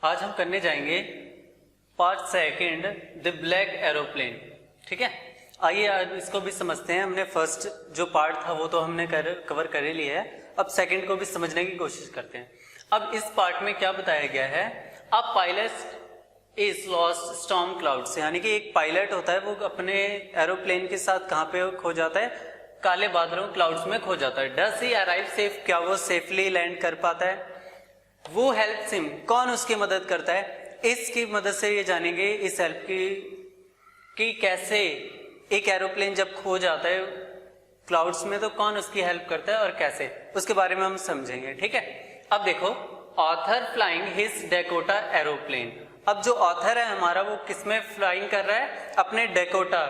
आज हम करने जाएंगे part second the black aeroplane. ठीक है, आइए आज इसको भी समझते हैं। हमने फर्स्ट जो पार्ट था वो तो हमने कवर कर ही लिया है, अब सेकंड को भी समझने की कोशिश करते हैं। अब इस पार्ट में क्या बताया गया है, अब pilot is lost storm clouds, यानी कि एक पायलट होता है वो अपने एरोप्लेन के साथ कहाँ पे खो जाता है, काले बादलों क्लाउड्स में खो जाता है। डज ही अराइव सेफ, क्या वो सेफली लैंड कर पाता है? वो हेल्प्स हिम, कौन उसकी मदद करता है? इसकी मदद से ये जानेंगे इस हेल्प की कैसे एक एरोप्लेन जब खो जाता है क्लाउड्स में तो कौन उसकी हेल्प करता है और कैसे, उसके बारे में हम समझेंगे। ठीक है, अब देखो, author flying his Dakota aeroplane. अब जो ऑथर है हमारा वो किसमें फ्लाइंग कर रहा है? अपने डेकोटा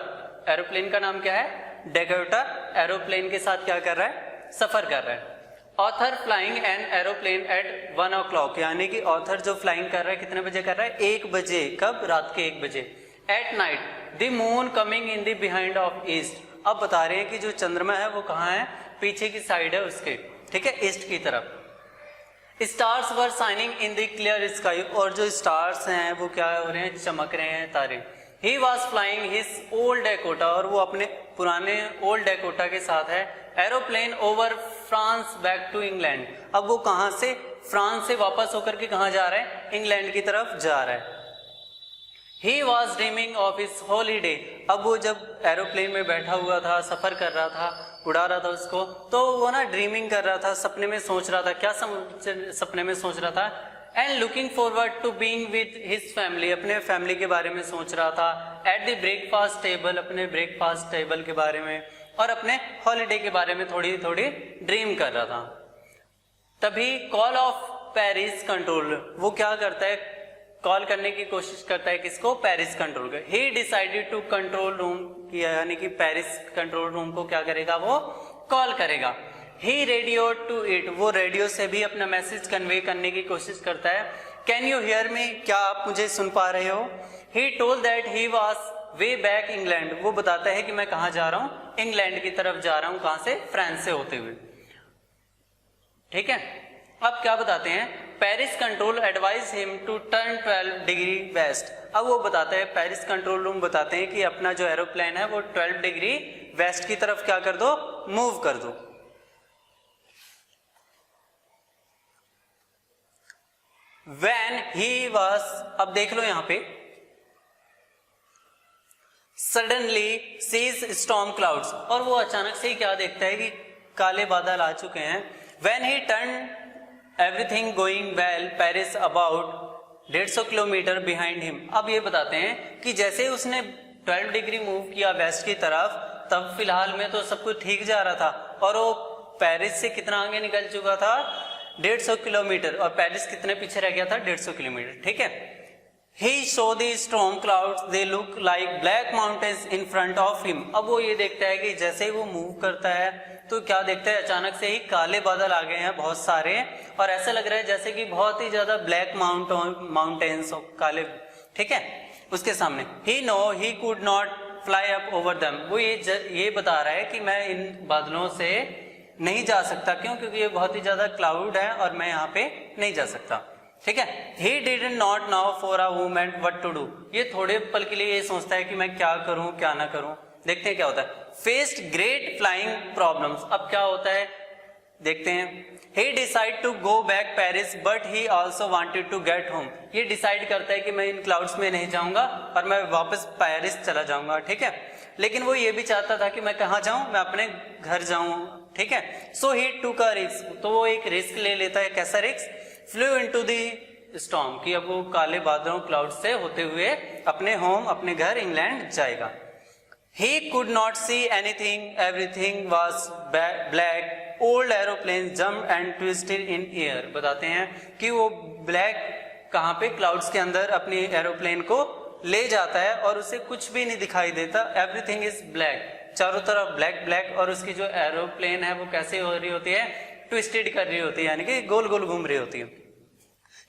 एरोप्लेन का नाम क्या है? डेकोटा एरोप्लेन के साथ क्या कर रहा है? सफर कर रहा है। Author flying an aeroplane at 1 o'clock, यानी कि ऑथर जो फ्लाइंग कर रहा है कितने बजे कर रहा है? 1 बजे। कब? रात के 1 बजे। At night the moon coming in the behind of east. अब बता रहे हैं कि जो चंद्रमा है वो कहाँ है? पीछे की साइड है उसके, ठीक है, ईस्ट की तरफ। Stars were shining in the clear sky, और जो स्टार्स हैं वो क्या हो रहे हैं? चमक रहे हैं तारे। He was flying his old Dakota, और वो अपने पुराने ओल्ड डेकोटा के साथ है। Aeroplane over France back to England. अब वो कहां से? फ्रांस से वापस होकर के कहां जा रहा है? इंग्लैंड की तरफ जा रहा है। He was dreaming of his holiday. अब वो जब एरोप्लेन में बैठा हुआ था, सफर कर रहा था, उड़ा रहा था उसको, तो वो ना ड्रीमिंग कर रहा था, सपने में सोच रहा था। क्या सपने में सोच रहा था? And looking forward to being with his family, अपने फैमिली के बारे में सोच रहा था। एट द ब्रेकफास्ट टेबल, अपने ब्रेकफास्ट टेबल के बारे में, और अपने हॉलीडे के बारे में थोड़ी थोड़ी ड्रीम कर रहा था। तभी कॉल ऑफ पेरिस कंट्रोल, वो क्या करता है? कॉल करने की कोशिश करता है किसको? पेरिस कंट्रोल को। He decided to control room किया, यानी कि पेरिस कंट्रोल रूम को क्या करेगा? वो कॉल करेगा। ही रेडियो टू इट, वो रेडियो से भी अपना मैसेज कन्वे करने की कोशिश करता है। कैन यू हियर मी, क्या आप मुझे सुन पा रहे हो? He told that he was way back England, वो बताता है कि मैं कहाँ जा रहा हूँ? इंग्लैंड की तरफ जा रहा हूँ। कहाँ से? फ्रांस से होते हुए। ठीक है, अब क्या बताते हैं? Paris control advise him to turn 12 degree west. अब वो बताते हैं, पेरिस कंट्रोल रूम बताते हैं कि अपना जो एरोप्लेन है वो 12 डिग्री वेस्ट की तरफ क्या कर दो? मूव कर दो। When he was, अब देख लो यहां पे, suddenly sees storm clouds, और वो अचानक से ही क्या देखता है कि काले बादल आ चुके हैं। When he turned everything going well, Paris about 150 kilometre behind him। अब ये बताते हैं कि जैसे उसने 12 डिग्री मूव किया वेस्ट की तरफ, तब फिलहाल में तो सब कुछ ठीक जा रहा था, और वो पेरिस से कितना आगे निकल चुका था? 150 किलोमीटर, और पेरिस कितने पीछे रह गया था? 150 किलोमीटर। ठीक है, He saw the storm clouds, they look like black mountains in front of him। अब वो ये देखता है कि जैसे ही वो मूव करता है तो क्या देखता है? अचानक से ही काले बादल आ गए हैं बहुत सारे, और ऐसा लग रहा है जैसे कि बहुत ही ज्यादा ब्लैक माउंटेन्स काले, ठीक है, उसके सामने। He know he could not fly up over them, वो ये बता रहा है कि मैं इन बादलों से नहीं जा सकता। क्यों? क्योंकि ये बहुत ही ज्यादा क्लाउड है और मैं यहाँ पे नहीं जा सकता। ठीक है, he did not know for a moment what to do। ये थोड़े पल के लिए ये सोचता है कि मैं क्या करूं क्या ना करूं। देखते हैं क्या होता है। Faced great flying problems, अब क्या होता है देखते हैं। He decided to go back Paris but he also wanted to get home। ये डिसाइड करता है कि मैं इन क्लाउड्स में नहीं जाऊंगा और मैं वापस पेरिस चला जाऊंगा। ठीक है, लेकिन वो ये भी चाहता था कि मैं कहाँ जाऊं? मैं अपने घर जाऊं। ठीक है, so he took a risk, तो वो एक रिस्क ले लेता है। कैसा risk? Flu into the storm, कि अब वो काले बादलों क्लाउड से होते हुए अपने होम, अपने घर इंग्लैंड जाएगा। He could not see anything, everything was black, old aeroplanes jumped and twisted in air। बताते हैं कि वो ब्लैक कहाँ पे? क्लाउड्स के अंदर अपनी एरोप्लेन को ले जाता है और उसे कुछ भी नहीं दिखाई देता। एवरीथिंग इज ब्लैक, चारों तरफ ब्लैक ब्लैक, और उसकी जो एरोप्लेन है वो कैसे हो रही होती है? ट्विस्टेड कर रही होती है, यानी कि गोल गोल घूम रही होती है।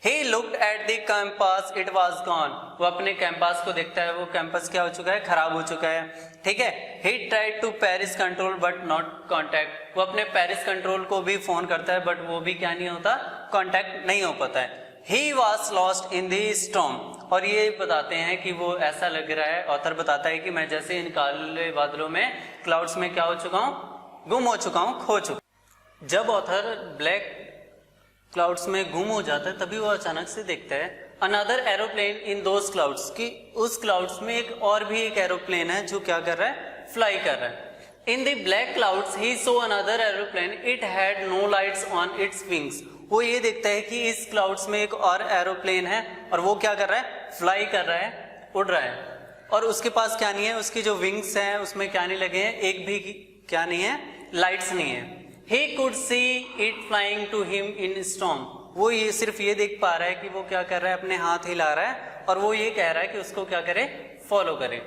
He looked at the compass, it was gone। वो अपने कैंपास को देखता है, वो कैंपस क्या हो चुका है? खराब हो चुका है। ठीक है, He tried to Paris control but not contact। वो अपने पेरिस कंट्रोल को भी फोन करता है बट वो भी क्या नहीं होता? कांटेक्ट नहीं हो पाता है। He was lost in the storm, और ये बताते हैं कि वो ऐसा लग रहा है, ऑथर बताता है कि मैं जैसे इन काले बादलों में, क्लाउड्स में क्या हो चुका हूँ, गुम हो चुका हूँ, खो चुका। जब ऑथर ब्लैक क्लाउड्स में गुम हो जाता है तभी वो अचानक से देखता है another aeroplane in those clouds, कि उस क्लाउड्स में एक और भी एक एरोप्लेन है जो क्या कर रहा है, फ्लाई कर रहा है। In the black clouds he saw another aeroplane, it had no lights on its wings. वो ये देखता है कि इस क्लाउड्स में एक और एरोप्लेन है और वो क्या कर रहा है, फ्लाई कर रहा है, उड़ रहा है, और उसके पास क्या नहीं है, उसकी जो विंग्स हैं उसमें क्या नहीं लगे हैं, एक भी क्या नहीं है, लाइट्स नहीं है। He could see it flying to him in storm. वो ये सिर्फ ये देख पा रहा है कि वो क्या कर रहा है, अपने हाथ हिला रहा है और वो ये कह रहा है कि उसको क्या करे, फॉलो करे।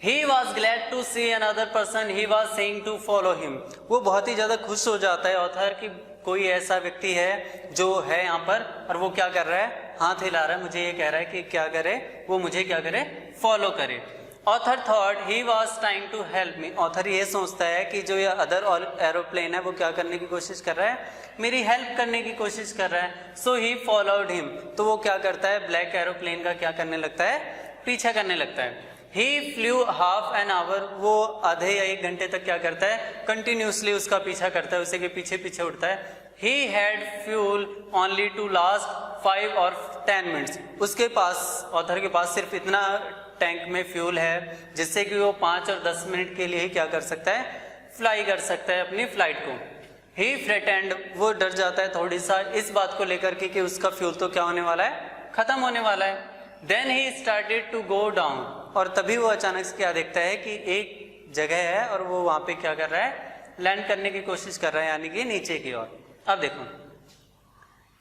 He was glad to see another person. He was saying to follow him. वो बहुत ही ज्यादा खुश हो जाता है ऑथर कि कोई ऐसा व्यक्ति है जो है यहाँ पर और वो क्या कर रहा है, हाथ हिला रहा है, मुझे ये कह रहा है कि क्या करे, वो मुझे क्या करे, फॉलो करे। Author thought he was trying to help me. Author ये सोचता है कि जो ये अदर एरोप्लेन है वो क्या करने की कोशिश कर रहा है, मेरी हेल्प करने की कोशिश कर रहा है। सो ही फॉलोड हिम, तो वो क्या करता है, ब्लैक एरोप्लेन का क्या करने लगता है, पीछा करने लगता है। ही फ्लू हाफ एन आवर, वो आधे या 1 घंटे तक क्या करता है, कंटिन्यूसली उसका पीछा करता है, उसे के पीछे पीछे उड़ता है। He had fuel only to last 5 or 10 minutes. उसके पास, ऑथर के पास सिर्फ इतना टैंक में फ्यूल है जिससे कि वो 5 और 10 मिनट के लिए ही क्या कर सकता है, फ्लाई कर सकता है अपनी फ्लाइट को। He threatened, वो डर जाता है थोड़ी सा इस बात को लेकर के कि उसका फ्यूल तो क्या होने वाला है, खत्म होने वाला है। Then he started to go down, और तभी वो अचानक से क्या देखता है कि एक जगह है और वो वहां पे क्या कर रहा है, लैंड करने की कोशिश कर रहा है, यानी कि नीचे की ओर। अब देखो,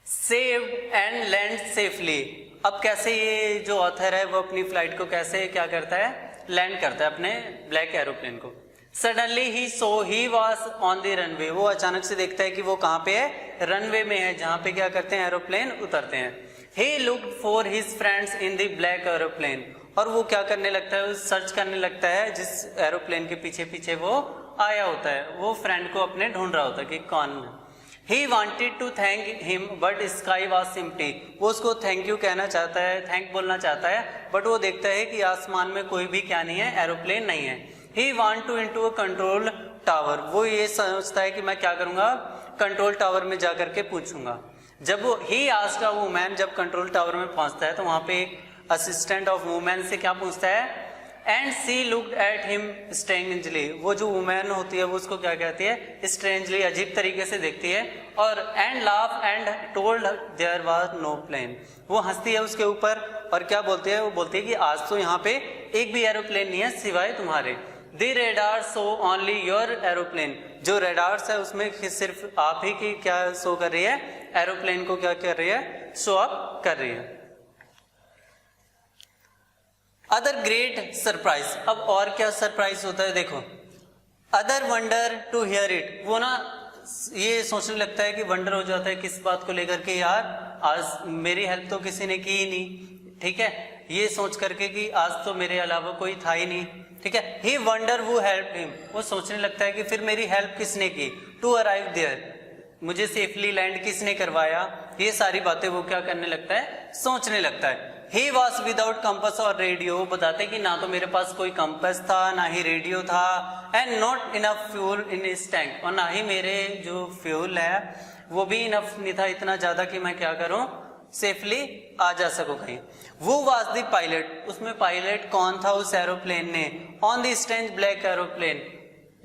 सेव्ड एंड लैंड सेफली। अब कैसे ये जो ऑथर है वो अपनी फ्लाइट को कैसे क्या करता है, लैंड करता है अपने ब्लैक एरोप्लेन को। Suddenly he so he was on the runway, वो अचानक से देखता है कि वो कहाँ पे है, रनवे में है, जहाँ पे क्या करते हैं, एरोप्लेन उतरते हैं। He looked for his friends in the black aeroplane, और वो क्या करने लगता है, सर्च करने लगता है जिस एरोप्लेन के पीछे पीछे वो आया होता है, वो फ्रेंड को अपने ढूंढ रहा होता है कि कौन है। He wanted to thank him, but sky was empty. वो उसको थैंक यू कहना चाहता है, थैंक बोलना चाहता है, बट वो देखता है कि आसमान में कोई भी क्या नहीं है, एरोप्लेन नहीं है। He want to into a control tower. वो ये सोचता है कि मैं क्या करूंगा, कंट्रोल टावर में जाकर के पूछूंगा। जब वो ही asked a woman, जब कंट्रोल टावर में पहुंचता है तो वहां पे असिस्टेंट ऑफ वुमेन से क्या पूछता है, and she looked at him strangely. वो जो वुमेन होती है वो उसको क्या कहती है, स्ट्रेंजली, अजीब तरीके से देखती है। और and laugh and told there was no plane, वो हंसती है उसके ऊपर और क्या बोलती है, वो बोलती है कि आज तो यहाँ पे एक भी एरोप्लेन नहीं है सिवाय तुम्हारे। The radar show only your aeroplane, जो रेडार्स है उसमें सिर्फ आप ही की क्या शो कर रही है, एरोप्लेन को क्या कर रही है, शो अप कर रही है। अदर ग्रेट सरप्राइज, अब और क्या सरप्राइज होता है, देखो। Other wonder to hear it, वो ना ये सोचने लगता है कि वंडर हो जाता है किस बात को लेकर के, यार आज मेरी हेल्प तो किसी ने की ही नहीं, ठीक है, ये सोच करके कि आज तो मेरे अलावा कोई था ही नहीं, ठीक है। ही वंडर हु हेल्प हिम, वो सोचने लगता है कि फिर मेरी हेल्प किसने की, टू अराइव देयर, मुझे सेफली लैंड किसने करवाया, ये सारी बातें वो क्या करने लगता है, सोचने लगता है। He was without compass और रेडियो, वो बताते कि ना तो मेरे पास कोई कंपस था, ना ही रेडियो था, and not enough fuel in इस टैंक, और ना ही मेरे जो फ्यूल है वो भी इनफ नहीं था, इतना ज्यादा कि मैं क्या करूं, सेफली आ जा सकूं कहीं। वो वाज द पायलट, उसमें पायलट कौन था उस एरोप्लेन ने, on the strange black aeroplane,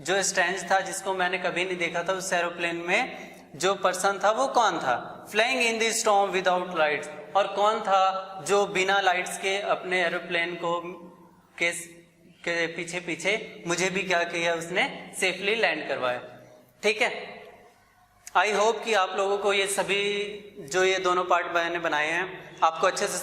जो स्ट्रेंज था जिसको मैंने कभी नहीं देखा था, उस एरोप्लेन में जो पर्सन था वो कौन था। Flying in the storm without lights, और कौन था जो बिना लाइट्स के अपने एरोप्लेन को के पीछे पीछे मुझे भी क्या किया, उसने सेफली लैंड करवाया, ठीक है। आई होप कि आप लोगों को ये सभी जो ये दोनों पार्ट मैंने बनाए हैं आपको अच्छे से